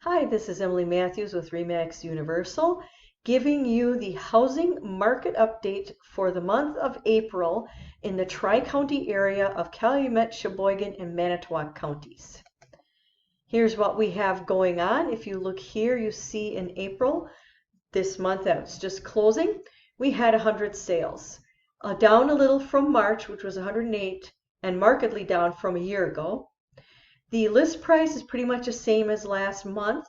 Hi, this is Emily Matthews with RE/MAX Universal, giving you the housing market update for the month of April in the Tri-County area of Calumet, Sheboygan, and Manitowoc Counties. Here's what we have going on. If you look here, you see in April, this month that's just closing, we had 100 sales. Down a little from March, which was 108, and markedly down from a year ago. The list price is pretty much the same as last month,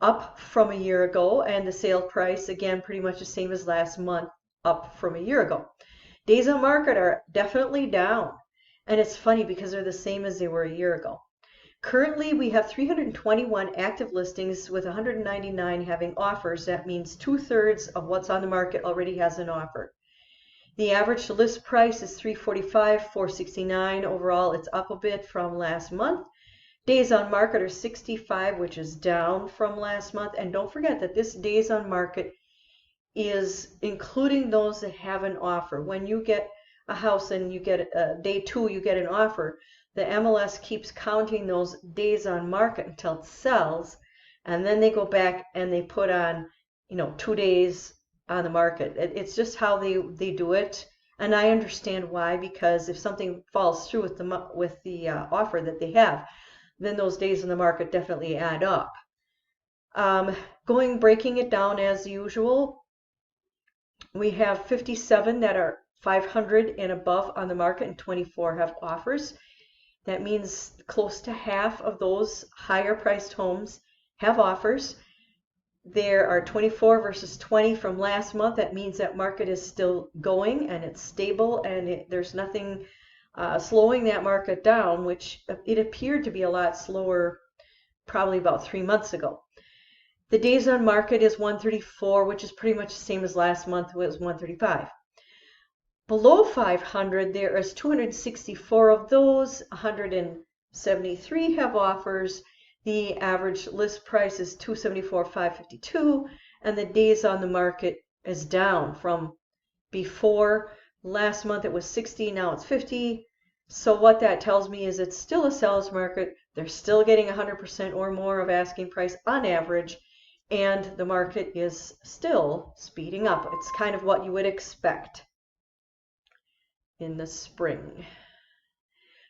up from a year ago, and the sale price, again, pretty much the same as last month, up from a year ago. Days on market are definitely down, and it's funny because they're the same as they were a year ago. Currently, we have 321 active listings with 199 having offers. That means 2/3 of what's on the market already has an offer. The average list price is $345, $469. Overall, it's up a bit from last month. Days on market are 65, which is down from last month. And don't forget that this days on market is including those that have an offer. When you get a house and you get day 2, you get an offer, the MLS keeps counting those days on market until it sells, and then they go back and they put on, 2 days on the market. It's just how they do it, and I understand why, because if something falls through with the offer that they have, then those days in the market definitely add up. Breaking it down as usual, we have 57 that are 500 and above on the market, and 24 have offers. That means close to half of those higher priced homes have offers. There are 24 versus 20 from last month. That means that market is still going and it's stable, and there's nothing slowing that market down, which it appeared to be a lot slower probably about 3 months ago. The days on market is 134, which is pretty much the same as last month, was 135. Below 500, there is 264 of those, 173 have offers. The average list price is $274,552, and the days on the market is down from before. Last month it was 60, now it's 50. So what that tells me is it's still a seller's market. They're still getting 100% or more of asking price on average, and the market is still speeding up. It's kind of what you would expect in the spring.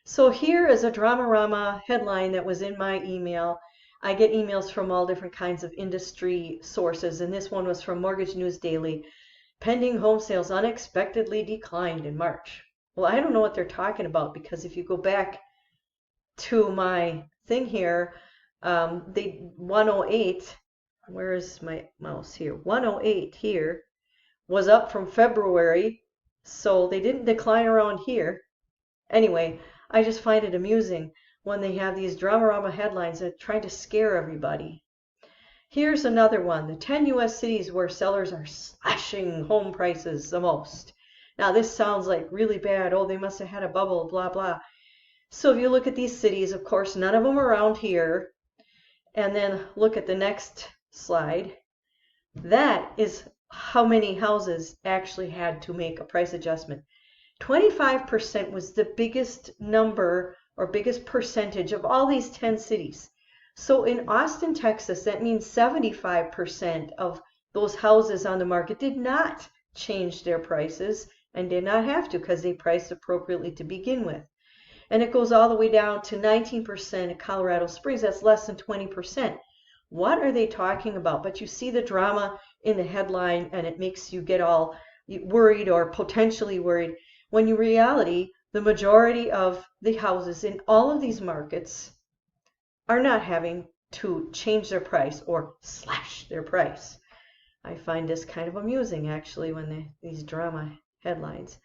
So here is a Dramarama headline that was in my email. I get emails from all different kinds of industry sources, and this one was from Mortgage News Daily. Pending home sales unexpectedly declined in March. Well, I don't know what they're talking about, because if you go back to my thing here, 108, where is my mouse here? 108 here was up from February, so they didn't decline around here. Anyway, I just find it amusing when they have these Dramarama headlines that try to scare everybody. Here's another one, the 10 U.S. cities where sellers are slashing home prices the most. Now this sounds like really bad. Oh, they must have had a bubble, blah, blah. So if you look at these cities, of course, none of them are around here. And then look at the next slide. That is how many houses actually had to make a price adjustment. 25% was the biggest number or biggest percentage of all these 10 cities. So in Austin, Texas, that means 75% of those houses on the market did not change their prices, and did not have to, because they priced appropriately to begin with. And it goes all the way down to 19% in Colorado Springs. That's less than 20%. What are they talking about? But you see the drama in the headline, and it makes you get all worried or potentially worried, when in reality, the majority of the houses in all of these markets are not having to change their price or slash their price. I find this kind of amusing, actually, when these drama headlines.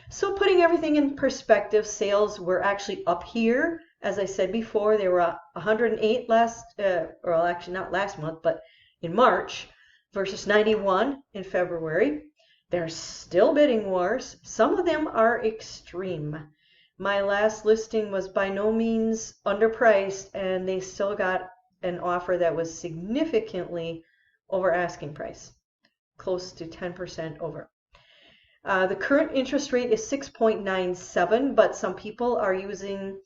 So putting everything in perspective, sales were actually up here. As I said before, they were 108 well, actually not last month, but in March, versus 91 in February. There's still bidding wars. Some of them are extreme. My last listing was by no means underpriced, and they still got an offer that was significantly over asking price, close to 10% over. The current interest rate is 6.97, but some people are using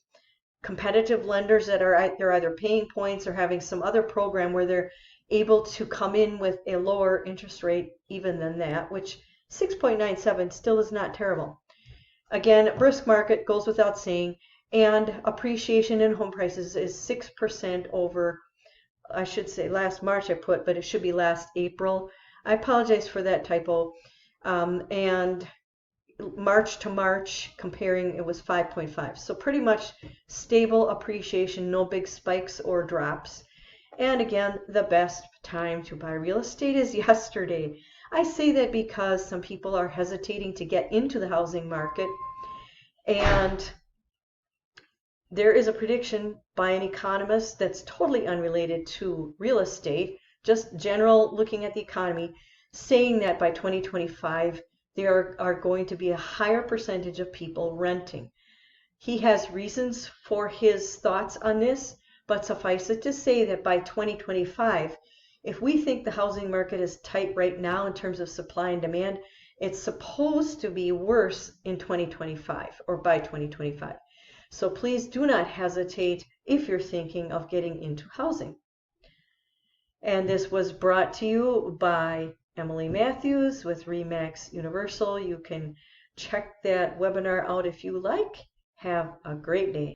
competitive lenders that they're either paying points or having some other program where they're able to come in with a lower interest rate even than that, which 6.97 still is not terrible. Again, brisk market goes without saying, and appreciation in home prices is 6% over, I should say last March I put, but it should be last April. I apologize for that typo. And March to March comparing, it was 5.5. So pretty much stable appreciation, no big spikes or drops. And again, the best time to buy real estate is yesterday. I say that because some people are hesitating to get into the housing market, and there is a prediction by an economist that's totally unrelated to real estate, just general looking at the economy, saying that by 2025 there are going to be a higher percentage of people renting. He has reasons for his thoughts on this, but suffice it to say that by 2025, if we think the housing market is tight right now in terms of supply and demand, it's supposed to be worse in 2025 or by 2025. So please do not hesitate if you're thinking of getting into housing. And this was brought to you by Emily Matthews with RE/MAX Universal. You can check that webinar out if you like. Have a great day.